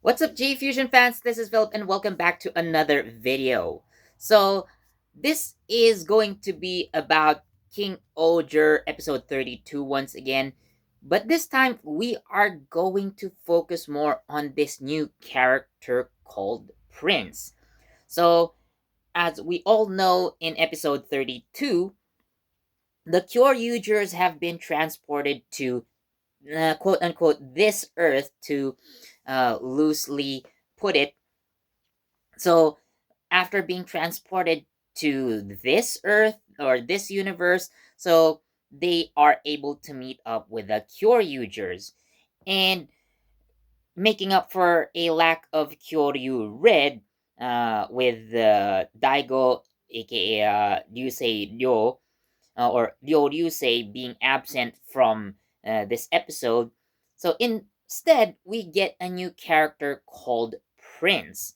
What's up, JEFusion fans? This is Philip, and welcome back to another video. So, this is going to be about Kingohger episode 32 once again, but this time we are going to focus more on this new character called Prince. So, as we all know, in episode 32, the Kyoryugers have been transported to quote unquote this earth to loosely put it. So after being transported to this earth or this universe, so they are able to meet up with the Kyoryugers, and making up for a lack of Kyoryu Red, with Daigo, aka Ryusei Ryo, or Ryo Ryusei being absent from this episode. So instead, we get a new character called Prince,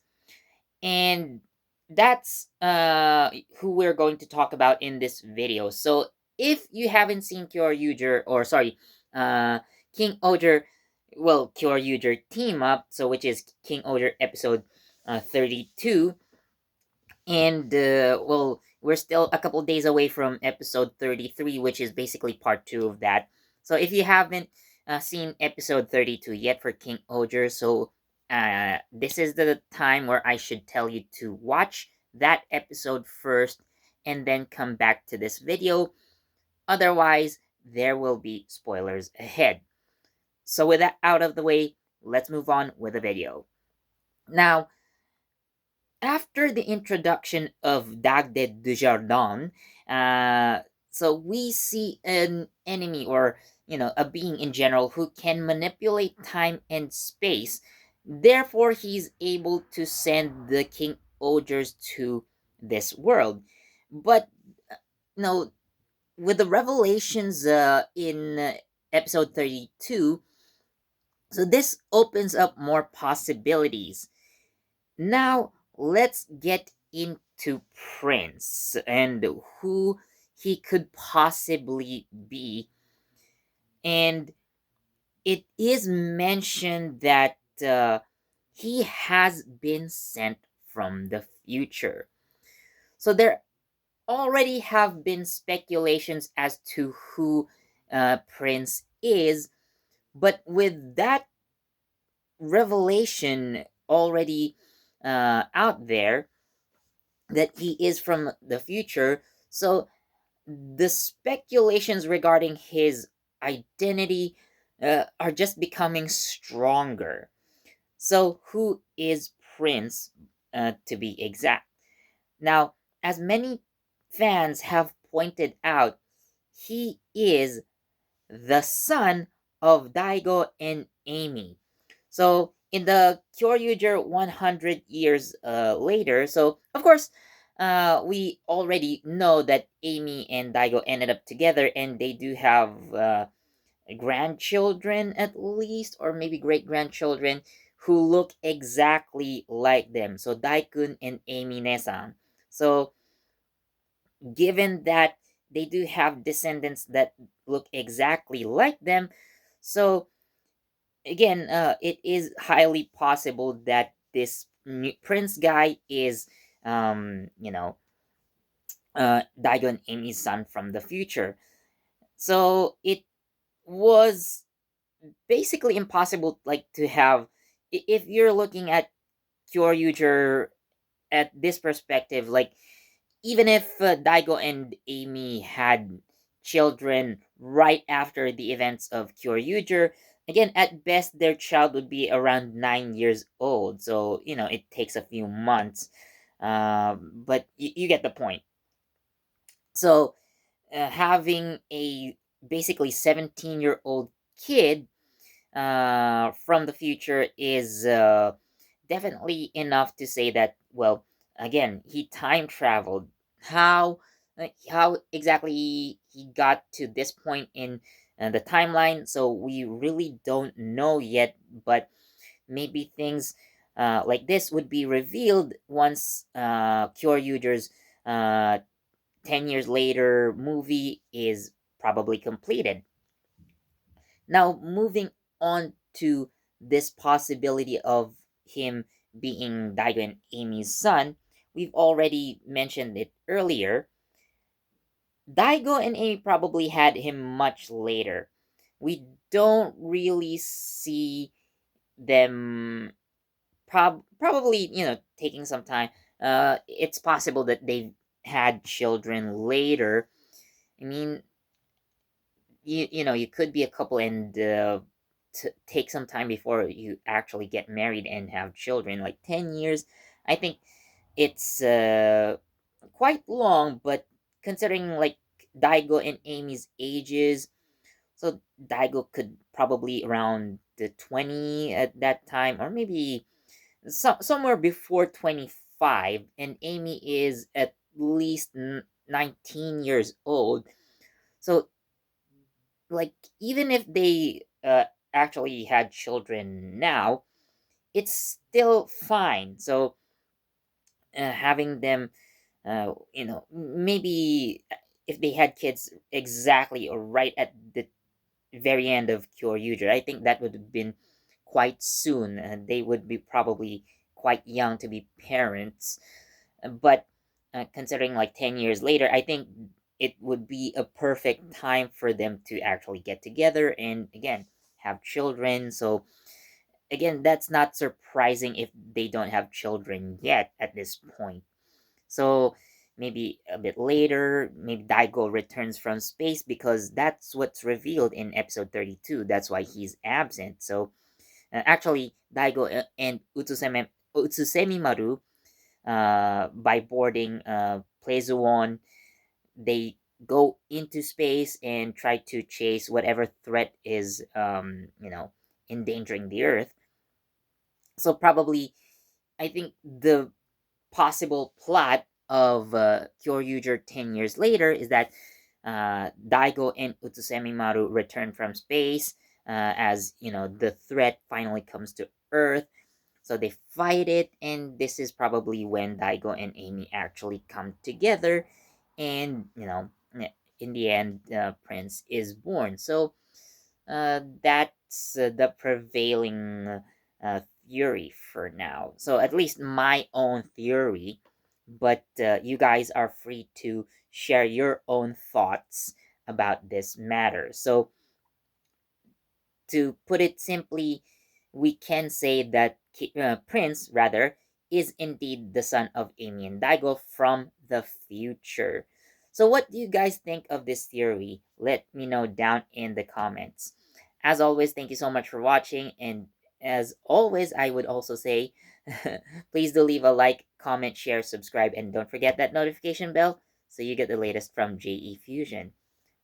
and that's who we're going to talk about in this video. So if you haven't seen Kyoryuger, or sorry, Kingohger, well, Kyoryuger team up, so which is Kingohger episode 32, and well, we're still a couple days away from episode 33, which is basically part 2 of that. So if you haven't seen episode 32 yet for King Oger, so this is the time where I should tell you to watch that episode first and then come back to this video. Otherwise, there will be spoilers ahead. So with that out of the way, let's move on with the video. Now, after the introduction of Dagde Dujardin, so we see an enemy, or a being in general, who can manipulate time and space. Therefore, he's able to send the King Ogres to this world. But you know, with the revelations in episode 32, so this opens up more possibilities. Now, let's get into Prince and who he could possibly be. And it is mentioned that he has been sent from the future. So there already have been speculations as to who Prince is, but with that revelation already out there, that he is from the future. So the speculations regarding his identity are just becoming stronger. So, who is Prince, to be exact? Now, as many fans have pointed out, he is the son of Daigo and Amy. So in the Kyoryuger 100 years later, so of course, we already know that Amy and Daigo ended up together, and they do have grandchildren at least, or maybe great grandchildren, who look exactly like them. So Daikun and Amy Nesan. So given that they do have descendants that look exactly like them, so again, it is highly possible that this prince guy is, Daigo and Amy's son from the future. So it was basically impossible, like, to have, if you're looking at Kyoryuger at this perspective, like, even if Daigo and Amy had children right after the events of Kyoryuger, again, at best, their child would be around 9 years old. So, it takes a few months. But you get the point. So, having a basically 17-year-old kid from the future is definitely enough to say that, well, again, he time traveled. How exactly he got to this point in the timeline, so we really don't know yet. But maybe things like this would be revealed once Kyoryuger's 10 years later movie is probably completed. Now, moving on to this possibility of him being Daigo and Amy's son, we've already mentioned it earlier. Daigo and Amy probably had him much later. We don't really see them probably, taking some time. It's possible that they had children later. I mean, you could be a couple and take some time before you actually get married and have children, like 10 years. I think it's quite long, but considering like Daigo and Amy's ages, so Daigo could probably around the 20 at that time, or maybe somewhere before 25, and Amy is at least 19 years old. So like, even if they actually had children now, it's still fine. So having them, maybe if they had kids exactly or right at the very end of Kyoryuger, I think that would have been quite soon. They would be probably quite young to be parents. But considering like 10 years later, I think it would be a perfect time for them to actually get together and again have children. So again, that's not surprising if they don't have children yet at this point. So maybe a bit later, maybe Daigo returns from space because that's what's revealed in episode 32. That's why he's absent. So actually, Daigo and Utsusemi Maru, by boarding Plezuon, they go into space and try to chase whatever threat is, endangering the Earth. So probably, I think the possible plot of Kyoryuger 10 years later is that Daigo and Utsusemi Maru return from space as the threat finally comes to Earth. So they fight it, and this is probably when Daigo and Amy actually come together, and in the end, Prince is born. So that's the prevailing theory for now. So at least my own theory, but you guys are free to share your own thoughts about this matter. So to put it simply, we can say that Prince, rather, is indeed the son of Amy and Daigo from the future. So, what do you guys think of this theory? Let me know down in the comments. As always, thank you so much for watching. And as always, I would also say please do leave a like, comment, share, subscribe, and don't forget that notification bell so you get the latest from JEFusion.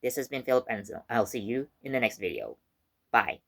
This has been Philip, and I'll see you in the next video. Bye.